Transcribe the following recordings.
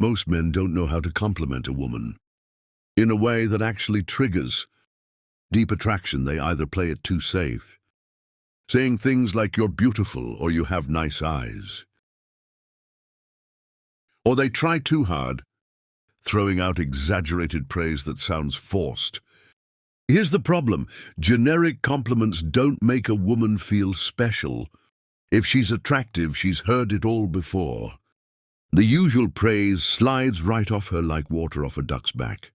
Most men don't know how to compliment a woman in a way that actually triggers deep attraction. They either play it too safe, saying things like "you're beautiful" or "you have nice eyes," or they try too hard, throwing out exaggerated praise that sounds forced. Here's the problem. Generic compliments don't make a woman feel special. If she's attractive, she's heard it all before. The usual praise slides right off her like water off a duck's back.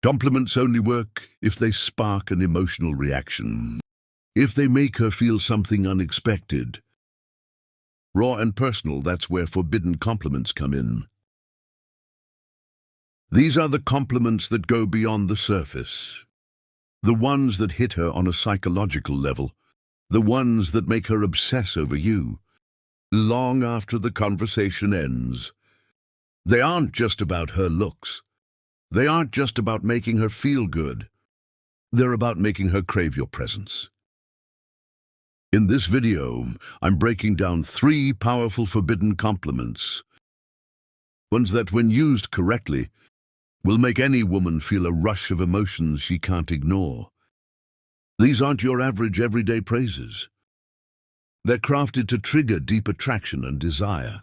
Compliments only work if they spark an emotional reaction, if they make her feel something unexpected. Raw and personal, that's where forbidden compliments come in. These are the compliments that go beyond the surface, the ones that hit her on a psychological level, the ones that make her obsess over you long after the conversation ends. They aren't just about her looks. They aren't just about making her feel good. They're about making her crave your presence. In this video, I'm breaking down 3 powerful forbidden compliments, ones that, when used correctly, will make any woman feel a rush of emotions she can't ignore. These aren't your average everyday praises. They're crafted to trigger deep attraction and desire.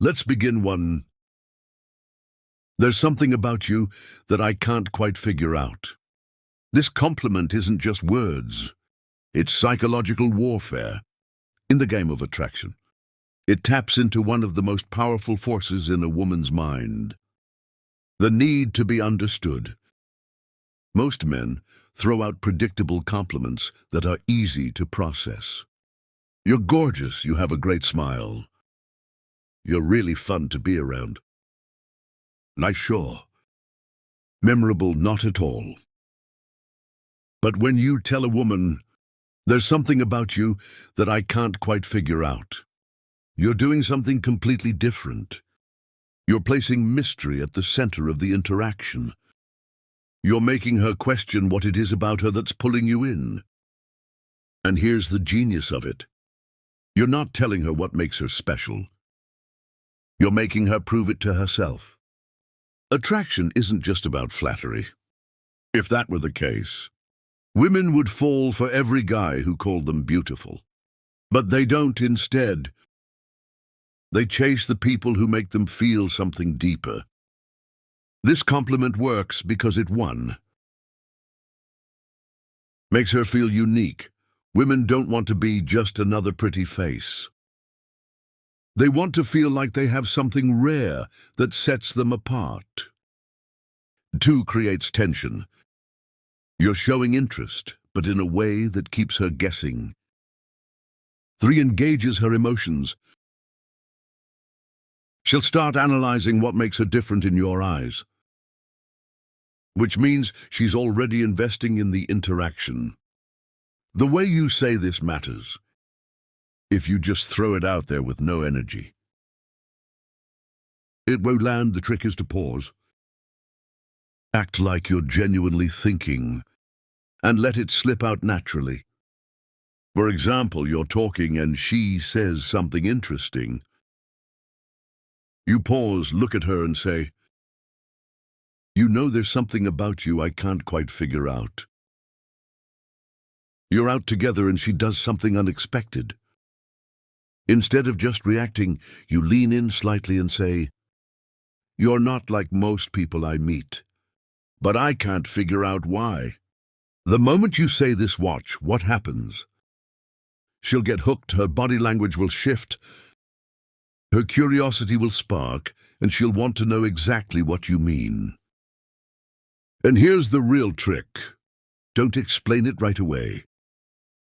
Let's begin 1. There's something about you that I can't quite figure out. This compliment isn't just words. It's psychological warfare in the game of attraction. It taps into one of the most powerful forces in a woman's mind: the need to be understood. Most men throw out predictable compliments that are easy to process. "You're gorgeous, you have a great smile. You're really fun to be around. Nice shore." Memorable, not at all. But when you tell a woman, "There's something about you that I can't quite figure out," you're doing something completely different. You're placing mystery at the center of the interaction. You're making her question what it is about her that's pulling you in. And here's the genius of it. You're not telling her what makes her special. You're making her prove it to herself. Attraction isn't just about flattery. If that were the case, women would fall for every guy who called them beautiful. But they don't. Instead, they chase the people who make them feel something deeper. This compliment works because it, 1, makes her feel unique. Women don't want to be just another pretty face. They want to feel like they have something rare that sets them apart. 2, creates tension. You're showing interest, but in a way that keeps her guessing. 3, engages her emotions. She'll start analyzing what makes her different in your eyes, which means she's already investing in the interaction. The way you say this matters. If you just throw it out there with no energy, it won't land. The trick is to pause. Act like you're genuinely thinking, and let it slip out naturally. For example, you're talking and she says something interesting. You pause, look at her and say, "You know, there's something about you I can't quite figure out." You're out together and she does something unexpected. Instead of just reacting, you lean in slightly and say, "You're not like most people I meet, but I can't figure out why." The moment you say this, watch what happens. She'll get hooked, her body language will shift, her curiosity will spark, and she'll want to know exactly what you mean. And here's the real trick. Don't explain it right away.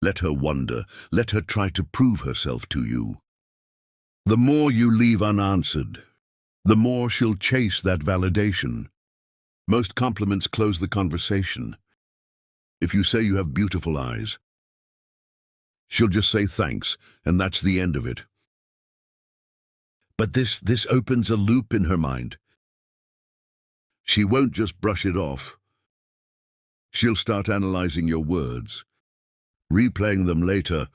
Let her wonder. Let her try to prove herself to you. The more you leave unanswered, the more she'll chase that validation. Most compliments close the conversation. If you say you have beautiful eyes, she'll just say thanks, and that's the end of it. But this opens a loop in her mind. She won't just brush it off. She'll start analyzing your words, replaying them later,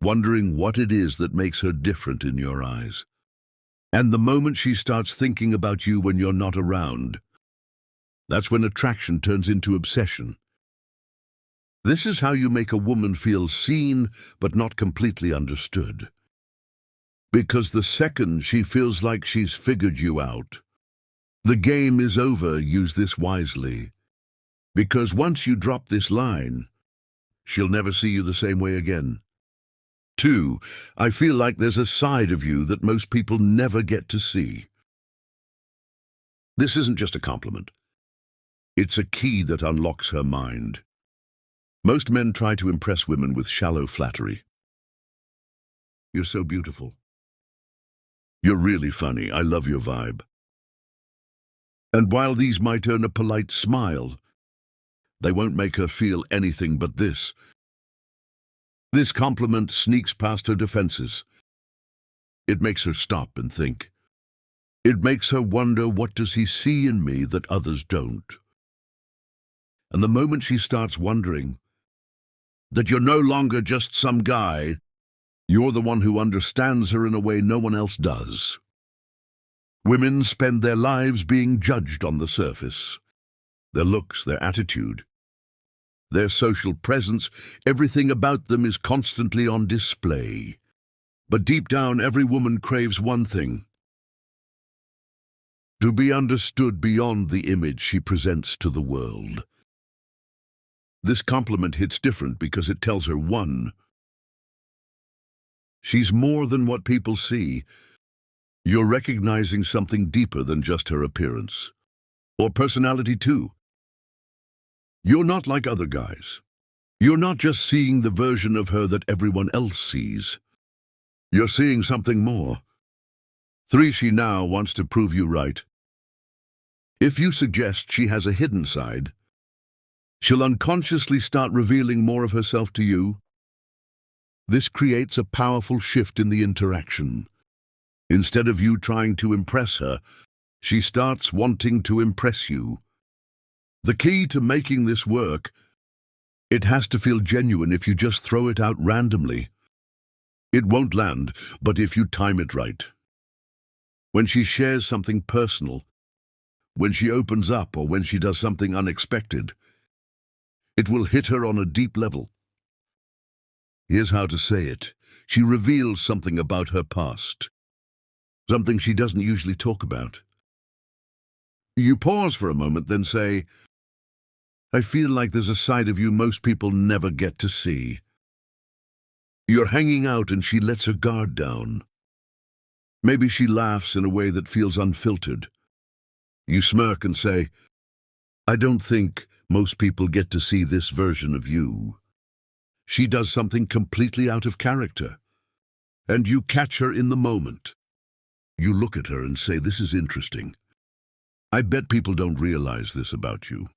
wondering what it is that makes her different in your eyes. And the moment she starts thinking about you when you're not around, that's when attraction turns into obsession. This is how you make a woman feel seen but not completely understood. Because the second she feels like she's figured you out, the game is over. Use this wisely. Because once you drop this line, she'll never see you the same way again. 2. I feel like there's a side of you that most people never get to see. This isn't just a compliment. It's a key that unlocks her mind. Most men try to impress women with shallow flattery. You're so beautiful. You're really funny. I love your vibe. And while these might earn a polite smile, they won't make her feel anything but this. This compliment sneaks past her defenses. It makes her stop and think. It makes her wonder, what does he see in me that others don't? And the moment she starts wondering that you're no longer just some guy, you're the one who understands her in a way no one else does. Women spend their lives being judged on the surface. Their looks, their attitude, their social presence, everything about them is constantly on display. But deep down, every woman craves one thing: to be understood beyond the image she presents to the world. This compliment hits different because it tells her, 1, she's more than what people see. You're recognizing something deeper than just her appearance or personality. 2, you're not like other guys. You're not just seeing the version of her that everyone else sees. You're seeing something more. 3, she now wants to prove you right. If you suggest she has a hidden side, she'll unconsciously start revealing more of herself to you. This creates a powerful shift in the interaction. Instead of you trying to impress her, she starts wanting to impress you. The key to making this work: it has to feel genuine. If you just throw it out randomly, it won't land, but if you time it right, when she shares something personal, when she opens up, or when she does something unexpected, it will hit her on a deep level. Here's how to say it. She reveals something about her past, something she doesn't usually talk about. You pause for a moment, then say, I feel like there's a side of you most people never get to see. You're hanging out and she lets her guard down. Maybe she laughs in a way that feels unfiltered. You smirk and say, I don't think most people get to see this version of you. She does something completely out of character, and you catch her in the moment. You look at her and say, this is interesting. I bet people don't realize this about you.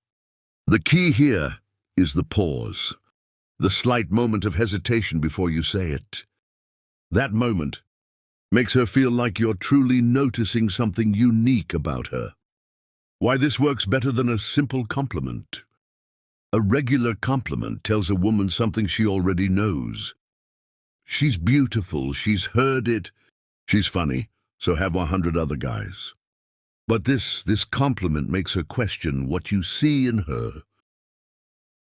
The key here is the pause, the slight moment of hesitation before you say it. That moment makes her feel like you're truly noticing something unique about her. Why this works better than a simple compliment. A regular compliment tells a woman something she already knows. She's beautiful, she's heard it, she's funny, so have 100 other guys. But this compliment makes her question what you see in her.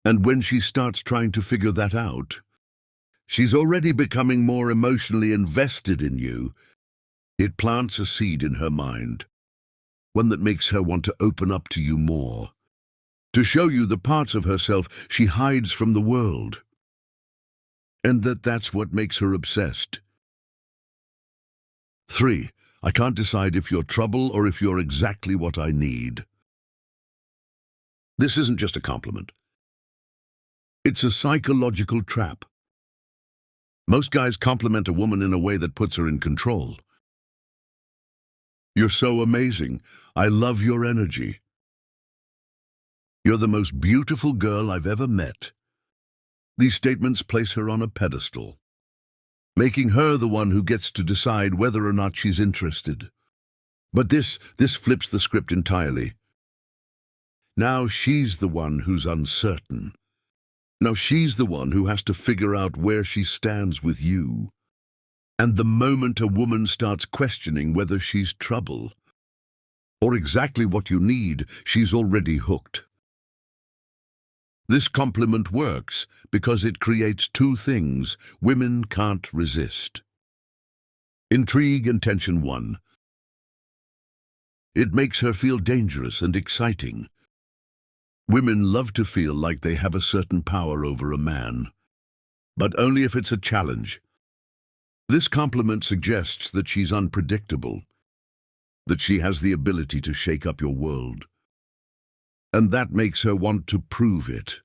And when she starts trying to figure that out, she's already becoming more emotionally invested in you. It plants a seed in her mind, one that makes her want to open up to you more, to show you the parts of herself she hides from the world. And that's what makes her obsessed. 3, I can't decide if you're trouble or if you're exactly what I need. This isn't just a compliment. It's a psychological trap. Most guys compliment a woman in a way that puts her in control. You're so amazing. I love your energy. You're the most beautiful girl I've ever met. These statements place her on a pedestal, making her the one who gets to decide whether or not she's interested. But this flips the script entirely. Now she's the one who's uncertain. Now she's the one who has to figure out where she stands with you. And the moment a woman starts questioning whether she's trouble or exactly what you need, she's already hooked. This compliment works because it creates two things women can't resist. Intrigue and tension. 1. It makes her feel dangerous and exciting. Women love to feel like they have a certain power over a man, but only if it's a challenge. This compliment suggests that she's unpredictable, that she has the ability to shake up your world, and that makes her want to prove it.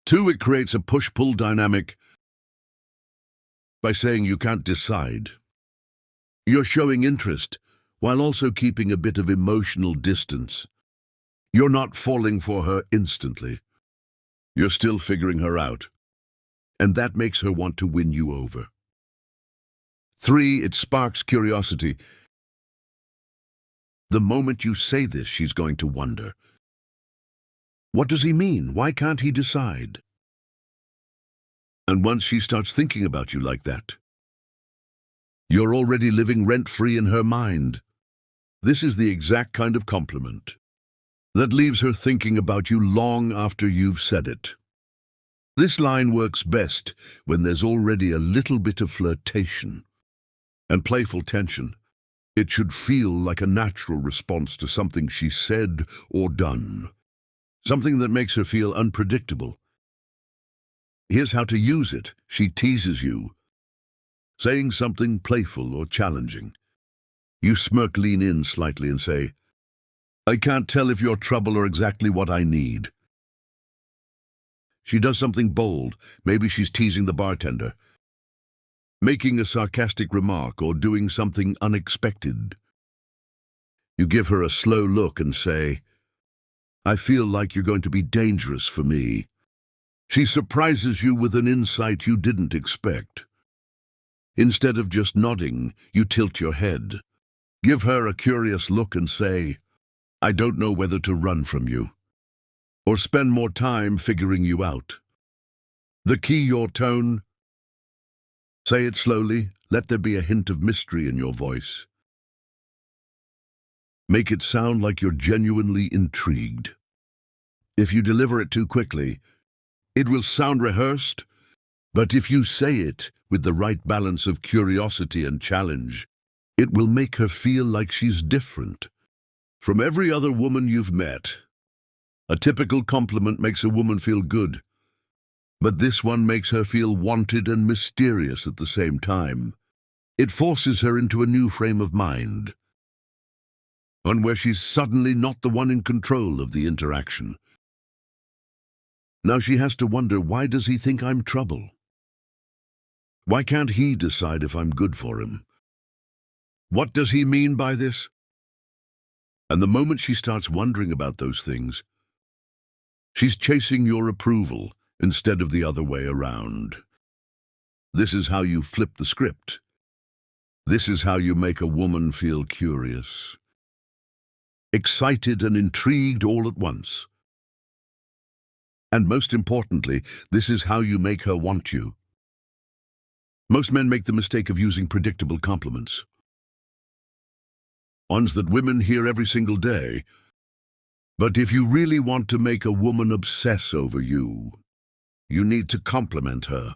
2. It creates a push-pull dynamic by saying you can't decide. You're showing interest while also keeping a bit of emotional distance. You're not falling for her instantly. You're still figuring her out, and that makes her want to win you over. 3. It sparks curiosity. The moment you say this, she's going to wonder. What does he mean? Why can't he decide? And once she starts thinking about you like that, you're already living rent-free in her mind. This is the exact kind of compliment that leaves her thinking about you long after you've said it. This line works best when there's already a little bit of flirtation and playful tension. It should feel like a natural response to something she said or done, something that makes her feel unpredictable. Here's how to use it. She teases you, saying something playful or challenging. You smirk, lean in slightly and say, "I can't tell if you're trouble or exactly what I need." She does something bold. Maybe she's teasing the bartender, making a sarcastic remark, or doing something unexpected. You give her a slow look and say, "I feel like you're going to be dangerous for me." She surprises you with an insight you didn't expect. Instead of just nodding, you tilt your head. Give her a curious look and say, "I don't know whether to run from you or spend more time figuring you out." The key, your tone. Say it slowly. Let there be a hint of mystery in your voice. Make it sound like you're genuinely intrigued. If you deliver it too quickly, it will sound rehearsed, but if you say it with the right balance of curiosity and challenge, it will make her feel like she's different from every other woman you've met. A typical compliment makes a woman feel good, but this one makes her feel wanted and mysterious at the same time. It forces her into a new frame of mind, one where she's suddenly not the one in control of the interaction. Now she has to wonder, why does he think I'm trouble? Why can't he decide if I'm good for him? What does he mean by this? And the moment she starts wondering about those things, she's chasing your approval instead of the other way around. This is how you flip the script. This is how you make a woman feel curious, excited and intrigued all at once. And most importantly, this is how you make her want you. Most men make the mistake of using predictable compliments, ones that women hear every single day. But if you really want to make a woman obsess over you, you need to compliment her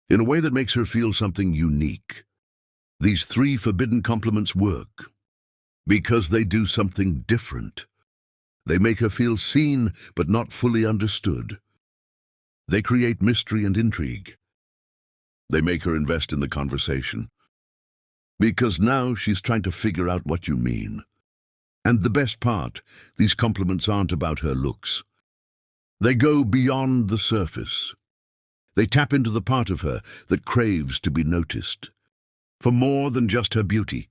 in a way that makes her feel something unique. These 3 forbidden compliments work because they do something different. They make her feel seen but not fully understood. They create mystery and intrigue. They make her invest in the conversation, because now she's trying to figure out what you mean. And the best part, these compliments aren't about her looks. They go beyond the surface. They tap into the part of her that craves to be noticed, for more than just her beauty.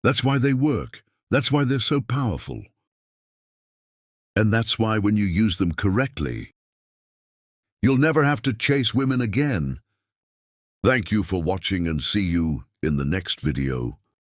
That's why they work. That's why they're so powerful. And that's why when you use them correctly, you'll never have to chase women again. Thank you for watching, and see you in the next video.